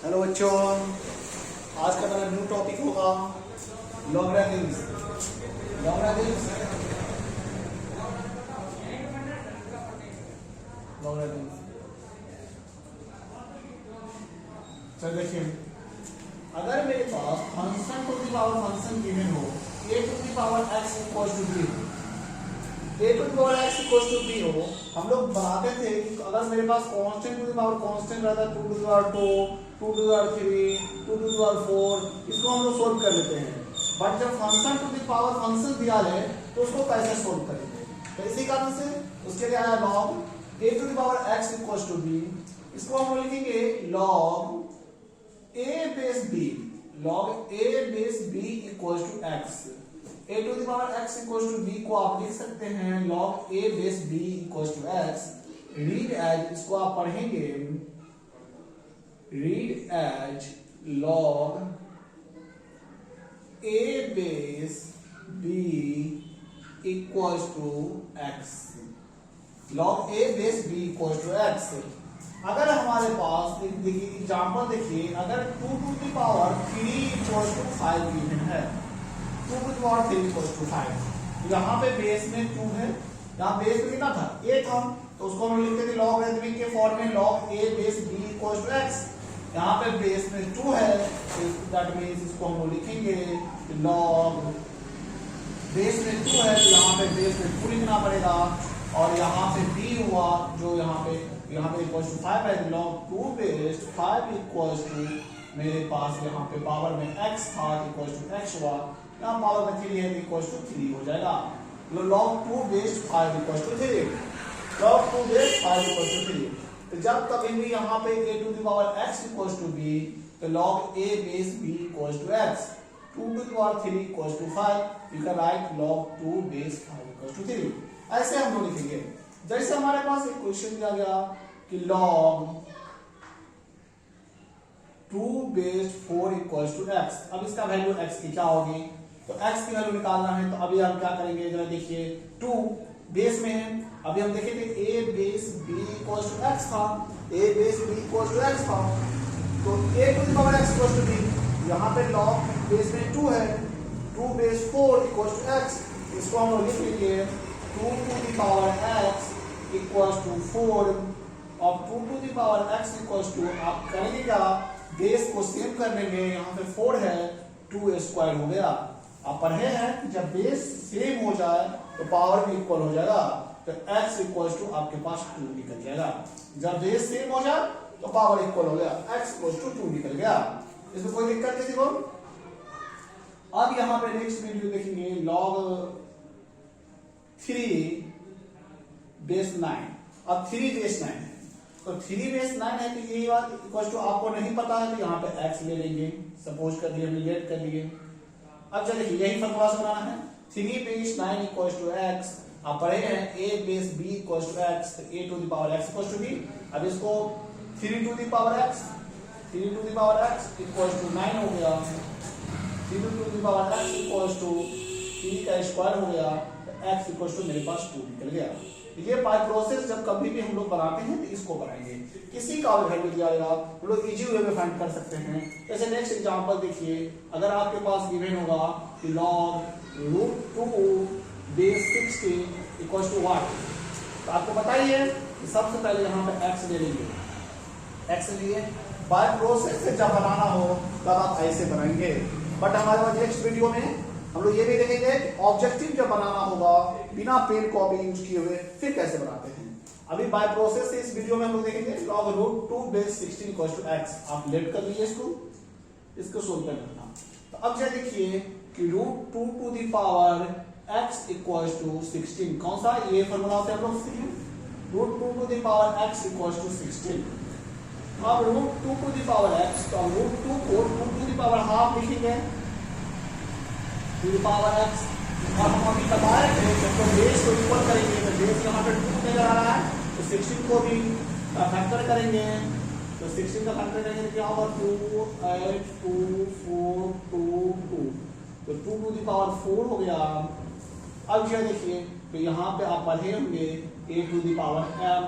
Hello बच्चों, आज का मेरा न्यू टॉपिक होगा लॉगरिथम्स। लॉगरिथम्स लॉगरिथम्स चल देखिए, अगर मेरे पास function to the power function given हो a to the power x equals to b, a to the power x equals to b हो, हम लोग बनाते थे कि अगर मेरे पास constant to the power constant रहता है 2 to the power 2, 2 to the power 3, 2 to the power 4, इसको हम लोग सोल्व कर लेते हैं। बट जब function to the power function दिया है तो उसको कैसे सोल्व करेंगे? तो इसी कारण से उसके लिए आया log a to the power x equals to b। इसको हम लिखेंगे log a base b, log a base b equals to x। a to the power x equals to b को आप लिख सकते हैं log a base b equals to x। Read as, इसको आप पढ़ेंगे read as log a base b equals to x। log a base b equals to x। अगर हमारे पास देखिए एग्जांपल देखिए, अगर 2 to the power 3 equals to 5 given है, 2 to the power 3 equals to 5, यहाँ पे बेस में 2 है, यहाँ बेस में कितना था? a था, तो उसको हम लिखते थे लॉगरिथमिक के फॉर्म में log a base b equals to x। यहाँ पे बेस में 2 है, दैट मींस इसको हम लिखेंगे log बेस में 2 है, तो यहाँ पे बेस में 2 लिखना पड़ेगा, और यहाँ पे b हुआ जो यहाँ पे इक्वल्स टू 5 है, log 2 बेस 5 इक्वल्स टू मेरे पास यहाँ पे पावर में x था इक्वल्स टू x हुआ, यहाँ पावर में 3 है इक्वल्स टू 3 हो जाएगा। log 2 base 5 equals to 3, log 2 base 5 equals to 3। तो जब कभी भी यहाँ पे a to the power x equals to b, तो log a base b equals to x। 2 to the power 3 equals to 5, you can write log 2 base 5 equals to 3। ऐसे हम लोग लिखेंगे। जैसे हमारे पास एक क्वेश्चन दिया गया कि log 2 base 4 equals to x, अब इसका वैल्यू x की क्या होगी? तो x की वैल्यू निकालना है, तो अभी हम क्या करेंगे जरा देखिए, 2 बेस में है, अभी हम देखें थे a base b equals to x था, a base b equals to x था, तो a to the power x equals to b, यहाँ पे log बेस में 2 है, 2 बेस 4 इक्वल्स टू x, इसको हम लिख लेंगे 2 to the power x equals to 4। अब 2 to the power x equals to, आप करेंगे क्या, बेस को सेम कर लेंगे, यहाँ पे 4 है, 2 स्क्वायर हो गया। आप पढ़े हैं कि जब बेस सेम हो जाए तो पावर भी इक्वल हो जाएगा, तो x इक्वल्स टू आपके पास 2 निकल जाएगा। जब बेस सेम हो जाए तो पावर इक्वल हो गया, x इक्वल्स टू 2 निकल गया। इसमें कोई दिक्कत किसी को? अब यहाँ पे नेक्स्ट वीडियो देखेंगे log 3 बेस 9। अब 3 बेस 9 है, तो 3 बेस 9 है, तो यही बात इक्वल टू आपको नहीं पता है, तो यहाँ पे x ले लेंगे, सपोज कर दिए, हमने लेट कर लिए। अब चलिए यही फॉर्मूला से बनाना है, 3 बेस 9 इक्वल्स टू x। आप पढ़े हैं a base b equals to x, तो a to the power x equals to b। अब इसको 3 to the power x, 3 to the power x equals to 9 हो गया, 3 to the power x equals to 3 का square हो गया, तो x equals to मेरे पास 2 निकल गया। ये बाय प्रोसेस जब कभी भी हम लोग बनाते हैं तो इसको बनाएंगे, किसी का वैल्यू दिया जाएगा हम लोग इजी वे में फाइंड कर सकते हैं। जैसे नेक्स्ट एग्जांपल देखिए, अगर आपके पास गिवन होगा कि log √2 base 60 equals to what, तो आपको बताइए कि सबसे पहले यहाँ पे x ले लेंगे, x लिए बाय प्रोसेस से जब बनाना हो तब आप ऐसे बनाएंगे। बट हमारे पास नेक्स्ट वीडियो में हम लोग ये भी देखेंगे कि ऑब्जेक्टिव जब बनाना होगा बिना पेन कॉपी यूज किए हुए फिर कैसे बनाते हैं। अभी बाय प्रोसेस से इस वीडियो में हम लोग देखेंगे log √2 base 16 equals to x। आप लेट कर लीजिए इसको सोल्व कर लेना। तो अब क्या देखिए कि √2 to the power x equals to 16, कौन सा? ये फॉर्मूला से हम लोग सीखे, √2 to the power x equals to 16। अब √2 टू द पावर x, तो अब √2 को 2 टू द पावर हाफ लिखेंगे टू द पावर x। और हम अभी बताए थे जब तो बेस को इक्वल करेंगे, तो बेस यहाँ पे 2 नजर आ रहा है, तो 16 को भी फैक्टर करेंगे, तो 16 का फैक्टर करेंगे तो क्या होगा 2 8 2 4 2 2, तो 2 टू द पावर 4 हो गया। अब क्या देखिए, तो यहाँ पे आप पढ़े होंगे a to the power m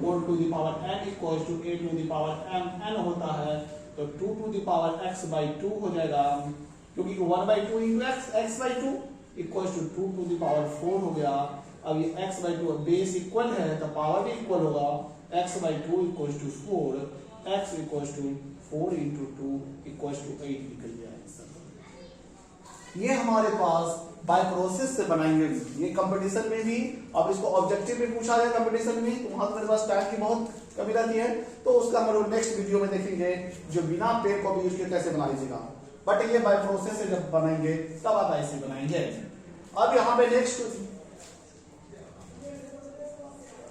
whole to the power n equals to a to the power m n होता है, तो 2 टू द पावर x/2 हो जाएगा, क्योंकि 1/2 into x/2 equal to 2 to the power 4 हो गया। अब ये x/2 बेस इक्वल है तो पावर भी इक्वल होगा, x/2 equal to 4, x equal to 4 into 2 equal to 8 निकल गया आंसर। ये हमारे पास बाय प्रोसेस से बनाएंगे। ये कंपटीशन में भी, अब इसको ऑब्जेक्टिव में पूछा जाए कंपटीशन में तो वहां तो मेरे पास टाइम की बहुत कमी रहती है, तो उसका हम लोग नेक्स्ट वीडियो में देखेंगे जो बिना पेड़ को भी यूज किए कैसे बना लीजिएगा। बट ये बाय प्रोसेस से जब बनाएंगे तब आप ऐसे बनाएंगे। अब यहाँ पे नेक्स्ट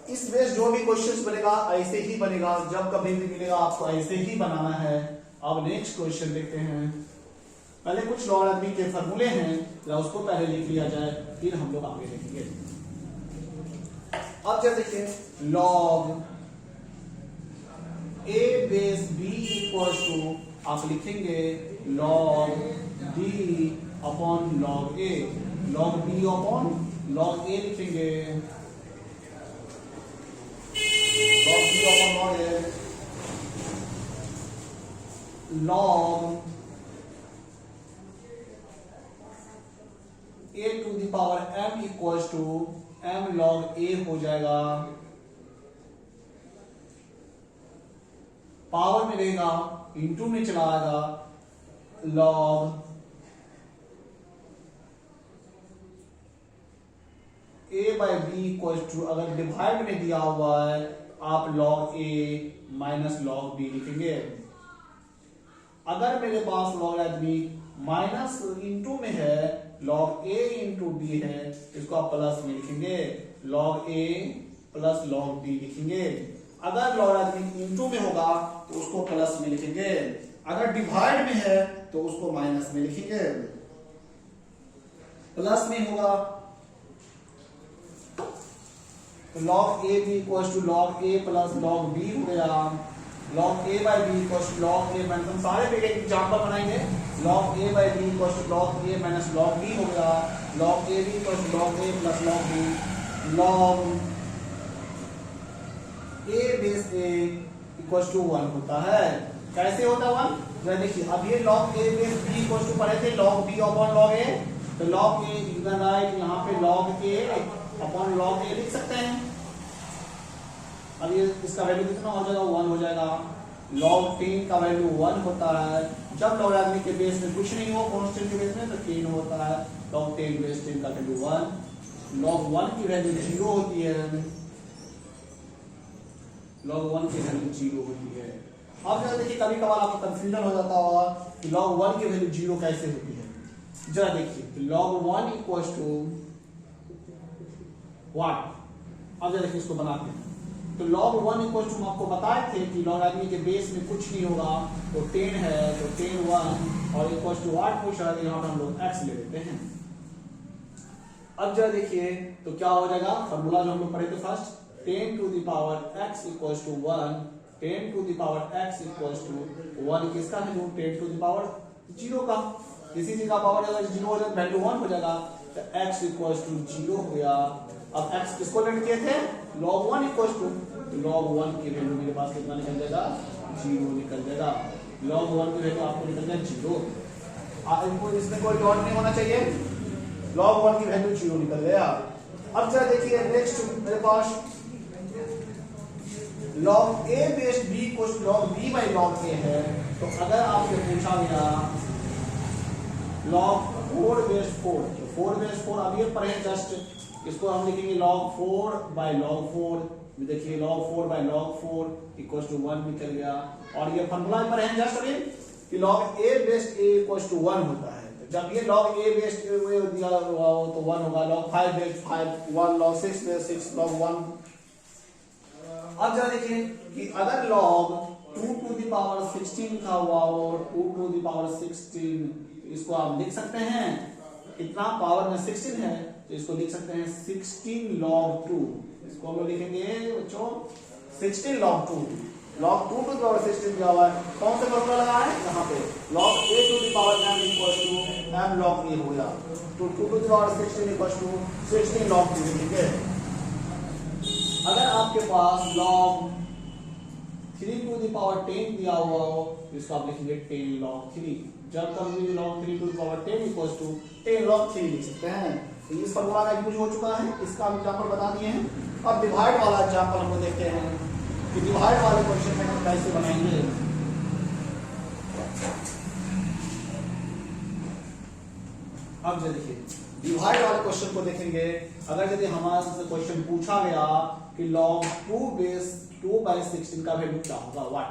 इस बेस जो भी क्वेश्चंस बनेगा ऐसे ही बनेगा, जब कभी भी मिलेगा आपको ऐसे ही बनाना है। अब नेक्स्ट क्वेश्चन देखते हैं। पहले कुछ लॉगरिथमिक के फॉर्मूले हैं, उसको पहले लिख लिया जाए, फिर हम लोग आगे देखेंगे। अब जब देखिए log a base b equal to आप लिखेंगे log b upon log a, log b upon log a लिखेंगे, log b upon log a, log a to the power m equals to m log a हो जाएगा, power में रहेगा into में चला आएगा, log a by b equal to, अगर divide में दिया हुआ है आप log a minus log b लिखेंगे। अगर मेरे पास लॉगरिथमिक माइनस इंटू में है, log a इंटू b है, इसको आप प्लस में लिखेंगे, log a plus log b लिखेंगे। अगर लॉगरिथमिक इंटू में होगा तो उसको प्लस में लिखेंगे, अगर डिवाइड में है तो उसको माइनस में लिखेंगे। प्लस में होगा तो log a b equal to log a plus log b हो गया, log a by b equal to log a minus, हम सारे पे एक एग्जांपल बनाएंगे, log a by b equal to log a minus log b हो गया, log a b equal to log a plus log b, log a base a equal to 1 होता है। कैसे होता है 1? जरा देखिए, अब ये log a base b equal to पढ़े थे log b upon log a, तो log a you can write यहाँ पे log a upon log a लिख सकते हैं। अब ये इसका वैल्यू कितना हो जाएगा? 1 हो जाएगा। log 10 का वैल्यू 1 होता है, जब लॉगरिथमिक के बेस में कुछ नहीं हो कांस्टेंट के बेस में तो 10 होता है, log 10 बेस 10 का वैल्यू 1, log 1 की वैल्यू 0 होती है, log 1 की वैल्यू 0 होती है। अब जरा देखिए, कभी कभार आपको कंफ्यूजन हो जाता होगा कि log 1 की वैल्यू 0 कैसे होती है। जरा देखिए log 1 इक्वल टू व्हाट, अब जरा देखिए इसको बनाते हैं। तो log 1 इक्वल टू हम आपको बताए थे कि लॉगरिथमिक के बेस में कुछ नहीं होगा, तो 10 है तो 10 1 और इक्वल टू 8 पूछ रहा है, यहाँ पर हम लोग x ले लेते हैं। अब जरा देखिए तो क्या हो जाएगा, फॉर्मूला जो हम लोग पढ़े थे first, 10 to the power x equal to 1, 10 to the power x equal to 1 किसका है, जो 10 टू द पावर 0 का, किसी चीज का पावर अगर 0 हो जाए वैल्यू 1 हो जाएगा, तो x इक्वल टू 0 हो गया। अब x किसको लेट किए थे, log 1 इक्वल टू, log 1 की वैल्यू मेरे पास कितना निकल जाएगा, 0 निकल जाएगा। log 1 की वैल्यू आपको निकल जाएगा 0, इनको इसमें कोई डॉट नहीं होना चाहिए, log 1 की वैल्यू 0 निकल गया। अब जरा देखिए नेक्स्ट मेरे पास log a base b equal to log b by log a है, तो अगर आपसे पूछा गया log 4 बेस 4, तो 4 बेस 4 अब ये पढ़े जस्ट, इसको हम लिखेंगे log 4 बाय log 4, देखिए log 4 by log 4 equal to 1 निकल गया। और ये फॉर्मूला पर है जस्ट अगेन कि log a base a equal to 1 होता है, तो जब ये log a बेस a दिया हुआ हो तो 1 होगा, log 5 base 5 1, log 6 base 6 log 1। अब जरा देखिए कि अगर log 2 टू द पावर 16 का हुआ और 2 टू द पावर 16, इसको आप लिख सकते हैं, कितना पावर में 16 है तो इसको लिख सकते हैं 16 log 2, इसको हम लोग लिखेंगे बच्चों 16 log 2, log 2 to the power 16 दिया हुआ है, कौन सा फॉर्मूला लगा है यहाँ पे, log a to the power m equal to m log a हो गया, तो 2 to the power 16 equal to 16 log 2 लिखेंगे। अगर आपके पास log 3 टू द पावर 10 दिया हुआ हो, इसको आप लिखेंगे 10 log 3। जब कभी log 3 to the power 10 equal to 10 log 3 लिख सकते हैं। तो इस फॉर्मूला का यूज हो चुका है, इसका हम एग्जाम्पल बता दिए हैं। अब डिवाइड वाला एग्जाम्पल हम देखते हैं कि डिवाइड वाले क्वेश्चन में हम कैसे बनाएंगे। अब जो देखिए डिवाइड वाले क्वेश्चन को देखेंगे। अगर यदि हमारे से क्वेश्चन पूछा गया कि log 2/16 का वैल्यू क्या होगा, व्हाट।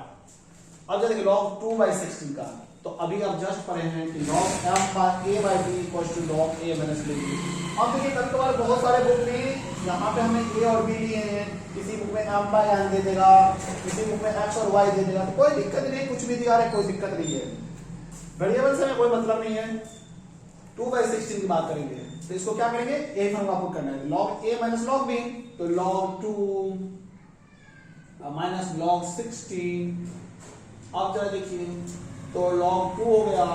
अब जैसे log 2/16 का, तो अभी आप जस्ट पढ़े हैं कि log m/a/b equal to log a minus b। अब देखिए कभी कभार बहुत सारे बुक में यहाँ पे हमें a और b लिए हैं, किसी बुक में m/n दे देगा, किसी बुक में x और y दे देगा, तो कोई दिक्कत नहीं, कुछ भी दिया रहे कोई दिक्कत नहीं है, वेरिएबल से कोई मतलब नहीं है। 2/16 की बात करेंगे तो इसको क्या करेंगे, a फॉर्मूला पुट करना है, log a minus log b, तो log 2 माइनस log 16। अब जरा देखिए तो log 2 हो गया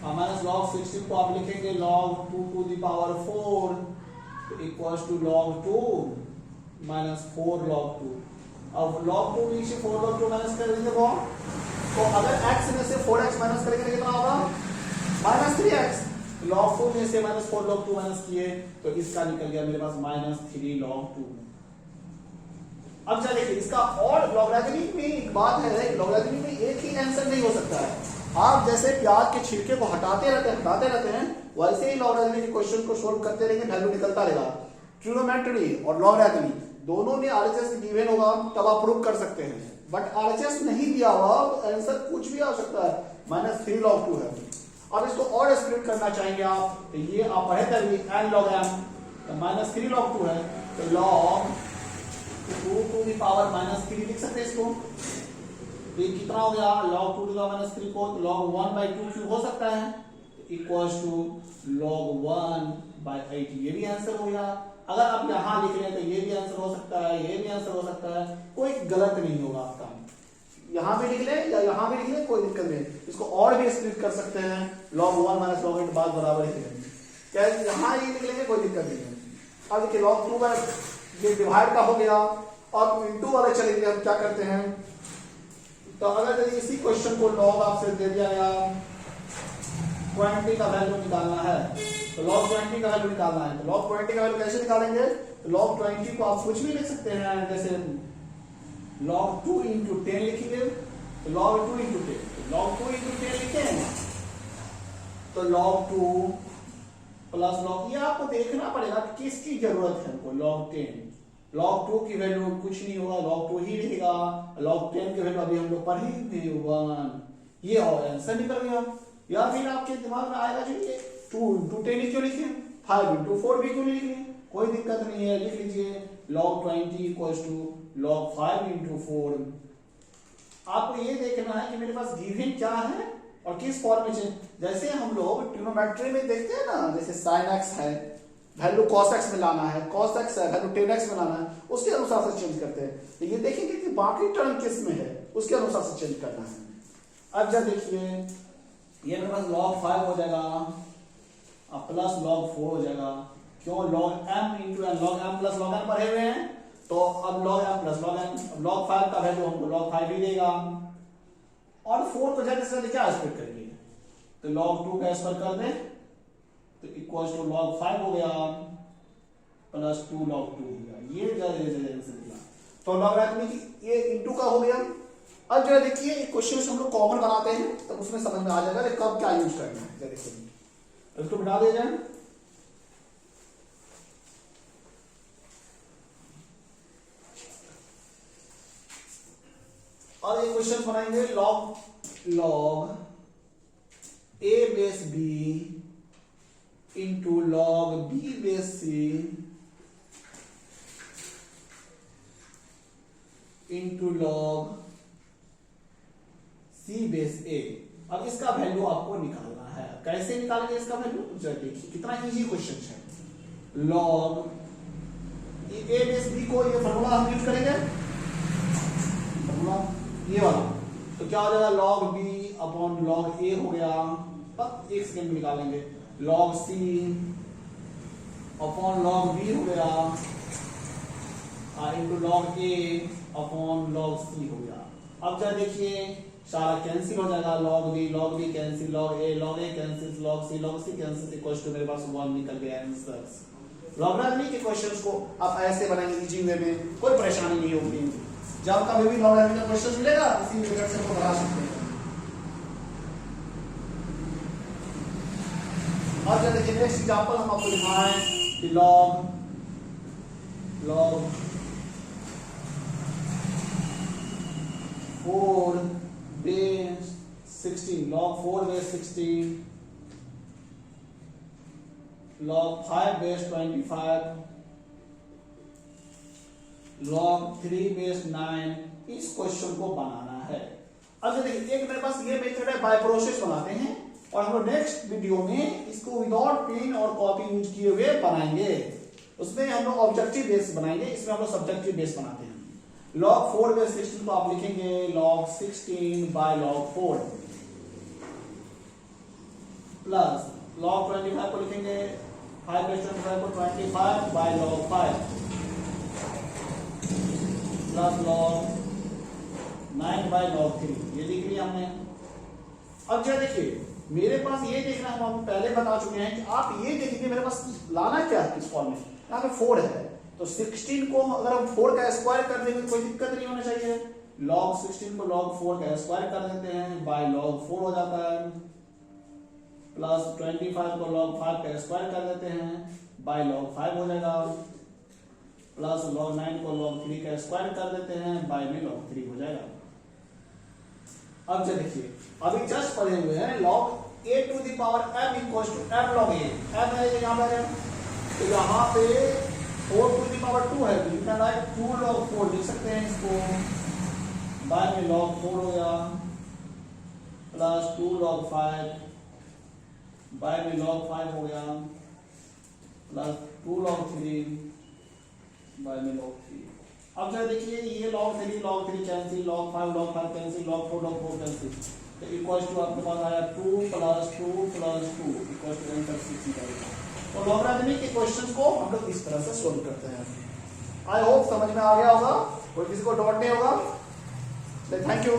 माइनस log 16 को आप लिखेंगे log 2 to the power 4 equals to log 2 minus 4 log 2। अब log 2 नीचे 4 log 2 माइनस कर देंगे तो अगर x में से 4x माइनस करेंगे तो कितना होगा, माइनस 3x। log 2 में से माइनस 4 log 2 माइनस किए तो इसका निकल गया मेरे पास माइनस 3 log 2। अब चलिए देखिए इसका और लॉगरिथमिक में एक बात है, लॉगरिथमिक में एक ही आंसर नहीं हो सकता है। आप जैसे प्याज के छिलके को हटाते रहते हैं वैसे ही लॉगरिथमिक के क्वेश्चन को सोल्व करते रहेंगे, वैल्यू निकलता रहेगा। ट्रिग्नोमेट्री और लॉगरिथमिक दोनों में आरएचएस गिवन होगा तब आप प्रूव कर सकते हैं, बट आरएचएस नहीं दिया हुआ तो आंसर कुछ भी आ सकता है, माइनस 3 log 2 है। अब इसको और स्प्लिट करना चाहेंगे आप, तो ये आप पढ़े तभी n log m, तो माइनस 3 log 2 है, तो log 2 to the power minus 3 लिख सकते हैं इसको। तो ये कितना हो गया, log 2 to the power minus 3 को log 1/2 क्यूब हो सकता है, इक्वल्स टू log 1/8। ये भी आंसर हो गया। अगर आप यहाँ लिख रहे हैं तो ये भी आंसर हो सकता है, ये भी आंसर हो सकता है, कोई गलत नहीं होगा आपका। यहाँ भी लिख ले या यहाँ भी लिख ले, कोई दिक्कत नहीं। इसको और भी स्प्लिट कर सकते हैं, log 1 माइनस log 8 बाद बराबर ही है, क्या यहाँ ये लिख लेंगे कोई दिक्कत नहीं है। अब देखिए log 2 ये डिवाइड का हो गया, और इंटू वाले चलेंगे। हम क्या करते हैं, तो अगर यदि इसी क्वेश्चन को log आपसे दे दिया गया 20 का वैल्यू निकालना है, तो log 20 का वैल्यू निकालना है, तो log 20 का वैल्यू कैसे निकालेंगे, तो log 20 को आप कुछ भी लिख सकते हैं, जैसे log 2 इंटू 10 लिखेंगे, तो log 2 इंटू 10, log 2 इंटू 10 लिखें तो log 2 प्लस log, ये आपको देखना पड़ेगा कि किसकी जरूरत है हमको। log 10, log 2 की वैल्यू कुछ नहीं होगा, log 2 ही रहेगा, log 10 की वैल्यू अभी हम लोग पढ़े थे 1, ये और आंसर निकल गया। या फिर आपके दिमाग में आएगा जो ये 2 इंटू 10 क्यों लिखे, 5 इंटू 4 भी क्यों नहीं लिखे, कोई दिक्कत नहीं है, लिख लीजिए log 20 equals to log 5 into 4। आपको ये देखना है कि मेरे पास गिवन क्या है और किस फॉर्म में। जैसे हम लोग ट्रिग्नोमेट्री में देखते हैं ना, जैसे sin x है वैल्यू cos x में लाना है, cos x है वैल्यू tan x में लाना है, उसके अनुसार से चेंज करते हैं। तो ये देखेंगे कि बाकी टर्म किस में है, उसके अनुसार से चेंज करना है। अब जब देखिए ये मेरे पास log 5 हो जाएगा प्लस log 4 हो जाएगा, क्यों log m into n, log m plus log n पढ़े हुए हैं, तो अब log m plus log n, log 5 का वैल्यू हमको log 5 ही देगा, और 4 को जल्दी से जल्दी क्या स्प्लिट करेंगे, तो log 2 का स्क्वायर कर दे तो इक्वल्स टू log 5 हो गया प्लस 2 log 2 हो गया। ये आंसर निकला। तो लॉगरिथमिक ये इंटू का हो गया। अब जो देखिए क्वेश्चन हम लोग कॉमन बनाते हैं तब तो उसमें समझ में आ जाएगा कि कब क्या यूज करना है। देखिए इसको बता दिया जाए, और ये क्वेश्चन बनाएंगे log a base b into log b base c into log c base a। अब इसका वैल्यू आपको निकालना है, कैसे निकालेंगे इसका वैल्यू, देखिए कितना इजी क्वेश्चन है। log a बेस b को ये फॉर्मूला हम यूज करेंगे, फॉर्मूला ये वाला, तो क्या हो जाएगा log b upon log a हो गया, तब एक सेकंड में निकालेंगे, log c upon log b हो गया into log a upon log c हो गया। अब जरा देखिए सारा कैंसिल हो जाएगा, log b cancel, log a cancel, log c cancel, equal to मेरे पास 1 निकल गया आंसर। लॉगरिथमिक के क्वेश्चंस को आप ऐसे बनाएंगे इजी वे में, कोई परेशानी नहीं होगी। जब कभी भी लॉगरिथमिक का क्वेश्चन मिलेगा इसी मेथड से बना सकते हैं। अब जब देखिए नेक्स्ट एग्जांपल हम आपको दिखाएं कि log 4 base 16, log 4 base 16, log 5 base 25, log 3 base 9, इस क्वेश्चन को बनाना है। अब देखिए एक मेरे पास ये मेथड है, बाय प्रोसेस बनाते हैं और हम लोग नेक्स्ट वीडियो में इसको विदाउट पेन और कॉपी यूज किए हुए बनाएंगे। उसमें हम लोग ऑब्जेक्टिव बेस बनाएंगे, इसमें हम लोग सब्जेक्टिव बेस बनाते हैं। log 4 base 16 को आप लिखेंगे log 16 by log 4 plus log 25 को लिखेंगे 5 base 25 को 25 by log 5 plus log 9 by log 3, ये लिख लिया हमने। अब जरा देखिए मेरे पास ये देखना, हम पहले बता चुके हैं कि आप ये देखिए मेरे पास लाना क्या है किस फॉर्म में। यहाँ पे 4 है तो 16 को अगर हम 4 का स्क्वायर कर देंगे तो कोई दिक्कत नहीं होना चाहिए। log 16 को log 4 का स्क्वायर कर देते हैं, बाय log 4 हो जाता है, प्लस 25 को log 5 का स्क्वायर कर देते हैं, बाय log 5 हो जाएगा, प्लस log 9 को log 3 का स्क्वायर कर देते हैं, बाय में log 3 हो जाएगा। अब जो देखिए अभी जस्ट पढ़े हुए हैं log a to the power m equals to m log a, m है यहाँ पर, तो यहाँ पे 4 to the power 2 है तो यू कैन राइट 2 log 4 लिख सकते हैं इसको, बाय में log 4 हो गया, प्लस 2 log 5 बाय में log 5 हो गया, प्लस 2 log 3 बाय में log 3। अब जरा देखिए ये log 3 cancel, log 5 cancel, log 4 cancel, तो इक्वल टू आपके पास आया 2 plus 2 plus 2 equal to answer 6 निकलेगा। तो लॉगरिथमिक के क्वेश्चंस को हम लोग इस तरह से सॉल्व करते हैं। आई होप समझ में आ गया होगा, कोई किसी को डाउट नहीं होगा। Thank you.